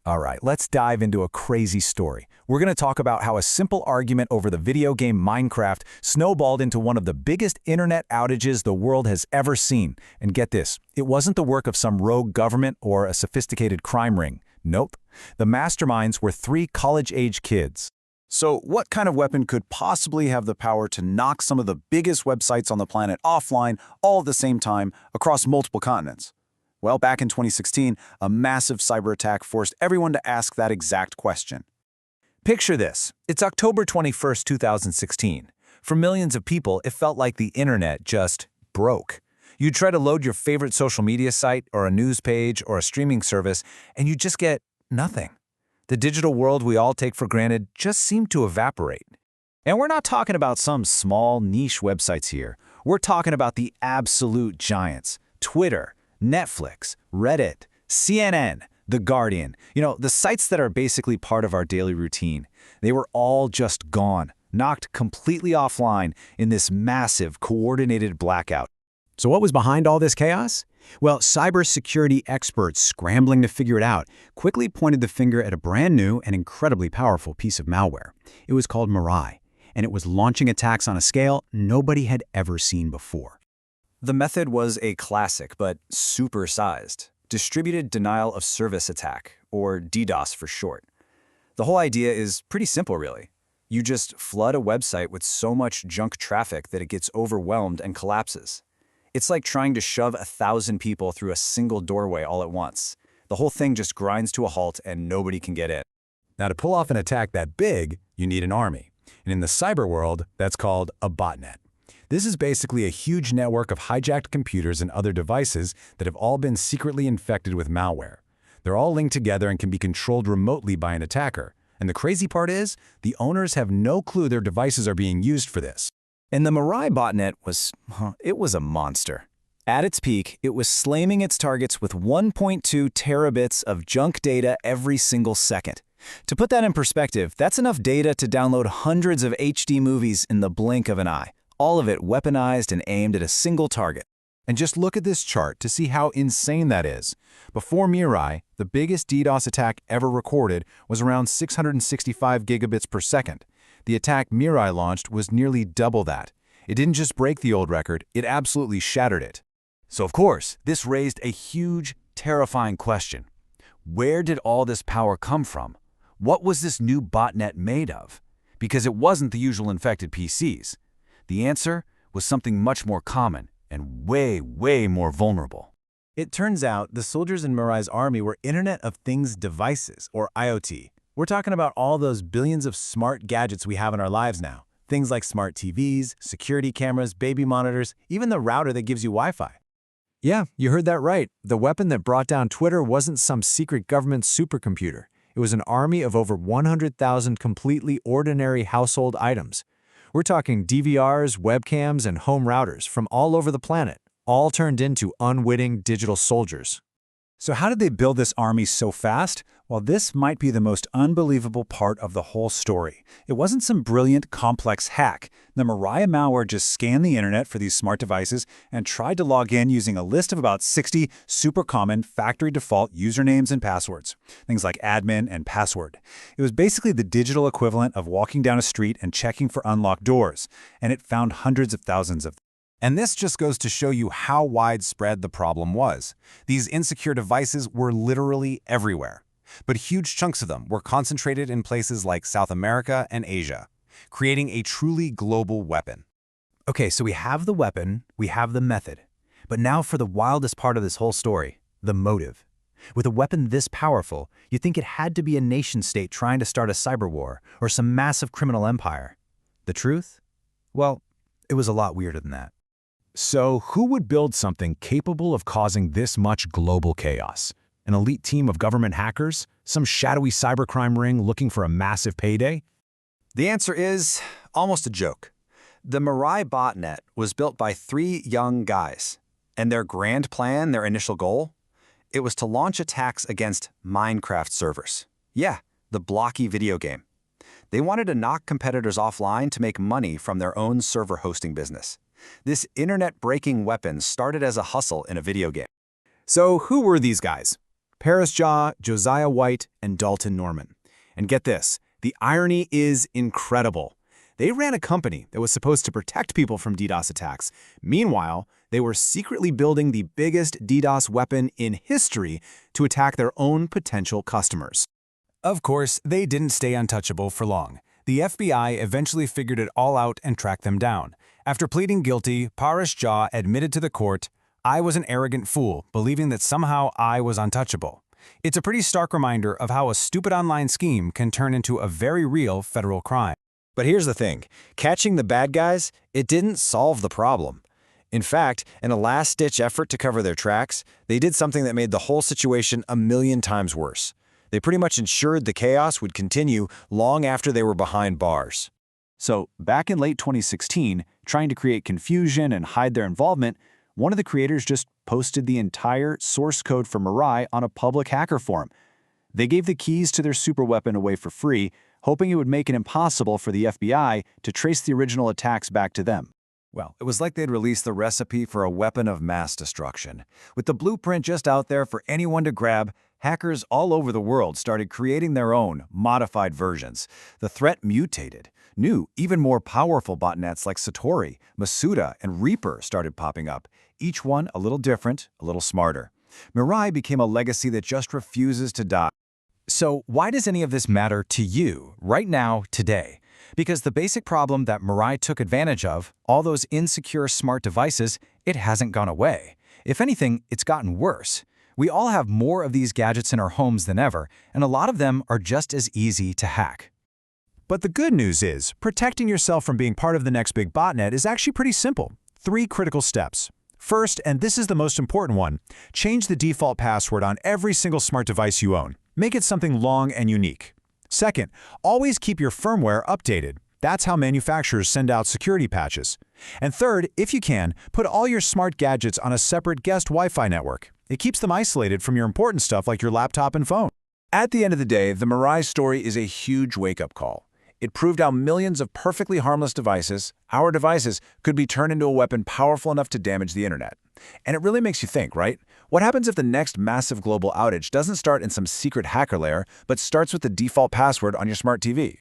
All right, let's dive into a crazy story. We're going to talk about how a simple argument over the video game Minecraft snowballed into one of the biggest internet outages the world has ever seen. And get this, it wasn't the work of some rogue government or a sophisticated crime ring. Nope. The masterminds were three college-age kids. So what kind of weapon could possibly have the power to knock some of the biggest websites on the planet offline all at the same time across multiple continents? Well, back in 2016, a massive cyber attack forced everyone to ask that exact question. Picture this. It's October 21st, 2016. For millions of people, it felt like the internet just broke. You'd try to load your favorite social media site or a news page or a streaming service, and you just get nothing. The digital world we all take for granted just seemed to evaporate. And we're not talking about some small niche websites here. We're talking about the absolute giants. Twitter, Netflix, Reddit, CNN, The Guardian. The sites that are basically part of our daily routine. They were all just gone, knocked completely offline in this massive, coordinated blackout. So what was behind all this chaos? Well, cybersecurity experts scrambling to figure it out quickly pointed the finger at a brand new and incredibly powerful piece of malware. It was called Mirai, and it was launching attacks on a scale nobody had ever seen before. The method was a classic, but supersized, distributed denial of service attack, or DDoS for short. The whole idea is pretty simple, really. You just flood a website with so much junk traffic that it gets overwhelmed and collapses. It's like trying to shove 1,000 people through a single doorway all at once. The whole thing just grinds to a halt and nobody can get in. Now, to pull off an attack that big, you need an army. And in the cyber world, that's called a botnet. This is basically a huge network of hijacked computers and other devices that have all been secretly infected with malware. They're all linked together and can be controlled remotely by an attacker. And the crazy part is, the owners have no clue their devices are being used for this. And the Mirai Botnet was a monster. At its peak, it was slamming its targets with 1.2 terabits of junk data every single second. To put that in perspective, that's enough data to download hundreds of HD movies in the blink of an eye. All of it weaponized and aimed at a single target. And just look at this chart to see how insane that is. Before Mirai, the biggest DDoS attack ever recorded was around 665 gigabits per second. The attack Mirai launched was nearly double that. It didn't just break the old record, it absolutely shattered it. So of course, this raised a huge, terrifying question. Where did all this power come from? What was this new botnet made of? Because it wasn't the usual infected PCs. The answer was something much more common and way, way more vulnerable. It turns out the soldiers in Mirai's army were Internet of Things devices, or IoT. We're talking about all those billions of smart gadgets we have in our lives now. Things like smart TVs, security cameras, baby monitors, even the router that gives you Wi-Fi. Yeah, you heard that right. The weapon that brought down Twitter wasn't some secret government supercomputer. It was an army of over 100,000 completely ordinary household items. We're talking DVRs, webcams, and home routers from all over the planet, all turned into unwitting digital soldiers. So how did they build this army so fast? Well, this might be the most unbelievable part of the whole story. It wasn't some brilliant, complex hack. The Mirai malware just scanned the internet for these smart devices and tried to log in using a list of about 60 super common factory default usernames and passwords. Things like admin and password. It was basically the digital equivalent of walking down a street and checking for unlocked doors, and it found hundreds of thousands of them. And this just goes to show you how widespread the problem was. These insecure devices were literally everywhere. But huge chunks of them were concentrated in places like South America and Asia, creating a truly global weapon. Okay, so we have the weapon, we have the method. But now for the wildest part of this whole story, the motive. With a weapon this powerful, you'd think it had to be a nation-state trying to start a cyber war or some massive criminal empire. The truth? Well, it was a lot weirder than that. So who would build something capable of causing this much global chaos? An elite team of government hackers? Some shadowy cybercrime ring looking for a massive payday? The answer is almost a joke. The Mirai Botnet was built by three young guys, and their grand plan, their initial goal, it was to launch attacks against Minecraft servers. Yeah, the blocky video game. They wanted to knock competitors offline to make money from their own server hosting business. This internet-breaking weapon started as a hustle in a video game. So who were these guys? Paris Jaw, Josiah White, and Dalton Norman. And get this, the irony is incredible. They ran a company that was supposed to protect people from DDoS attacks. Meanwhile, they were secretly building the biggest DDoS weapon in history to attack their own potential customers. Of course, they didn't stay untouchable for long. The FBI eventually figured it all out and tracked them down. After pleading guilty, Paris Jaw admitted to the court, "I was an arrogant fool, believing that somehow I was untouchable." It's a pretty stark reminder of how a stupid online scheme can turn into a very real federal crime. But here's the thing, catching the bad guys, it didn't solve the problem. In fact, in a last-ditch effort to cover their tracks, they did something that made the whole situation a million times worse. They pretty much ensured the chaos would continue long after they were behind bars. So, back in late 2016, trying to create confusion and hide their involvement, one of the creators just posted the entire source code for Mirai on a public hacker forum. They gave the keys to their superweapon away for free, hoping it would make it impossible for the FBI to trace the original attacks back to them. Well, it was like they'd released the recipe for a weapon of mass destruction. With the blueprint just out there for anyone to grab, hackers all over the world started creating their own, modified versions. The threat mutated. New, even more powerful botnets like Satori, Masuda, and Reaper started popping up, each one a little different, a little smarter. Mirai became a legacy that just refuses to die. So why does any of this matter to you, right now, today? Because the basic problem that Mirai took advantage of, all those insecure smart devices, it hasn't gone away. If anything, it's gotten worse. We all have more of these gadgets in our homes than ever, and a lot of them are just as easy to hack. But the good news is, protecting yourself from being part of the next big botnet is actually pretty simple. 3 critical steps. First, and this is the most important one, change the default password on every single smart device you own. Make it something long and unique. Second, always keep your firmware updated. That's how manufacturers send out security patches. And third, if you can, put all your smart gadgets on a separate guest Wi-Fi network. It keeps them isolated from your important stuff like your laptop and phone. At the end of the day, the Mirai story is a huge wake-up call. It proved how millions of perfectly harmless devices, our devices, could be turned into a weapon powerful enough to damage the internet. And it really makes you think, right? What happens if the next massive global outage doesn't start in some secret hacker lair, but starts with the default password on your smart TV?